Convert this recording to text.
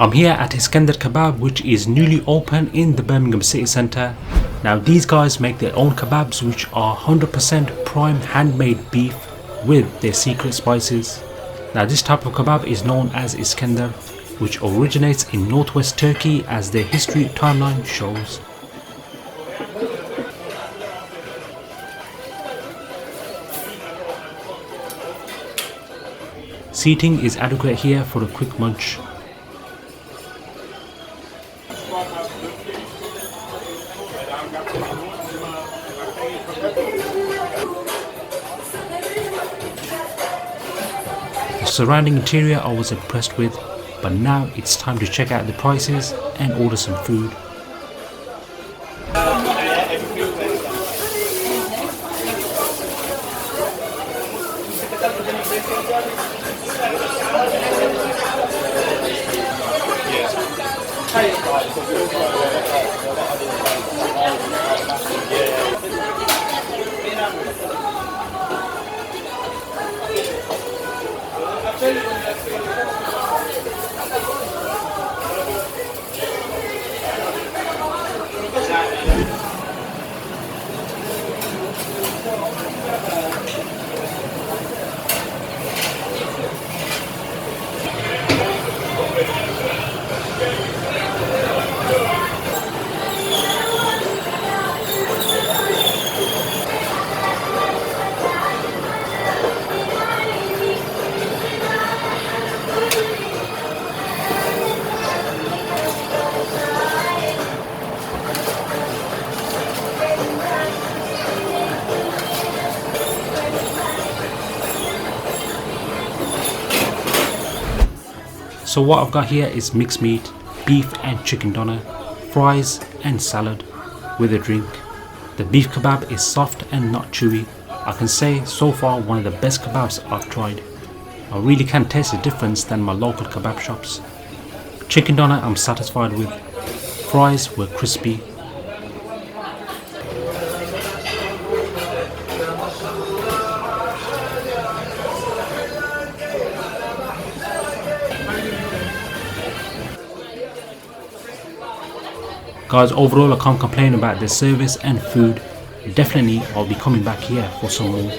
I'm here at Iskender Kebab, which is newly open in the Birmingham City Centre. Now these guys make their own kebabs which are 100% prime handmade beef with their secret spices. Now this type of kebab is known as Iskender, which originates in northwest Turkey as their history timeline shows. Seating is adequate here for a quick munch. The surrounding interior I was impressed with, but now it's time to check out the prices and order some food. So what I've got here is mixed meat, beef and chicken doner, fries and salad with a drink. The beef kebab is soft and not chewy. I can say so far one of the best kebabs I've tried. I really can taste the difference than my local kebab shops. Chicken doner I'm satisfied with. Fries were crispy. Guys, overall I can't complain about the service and food. Definitely I'll be coming back here for some more.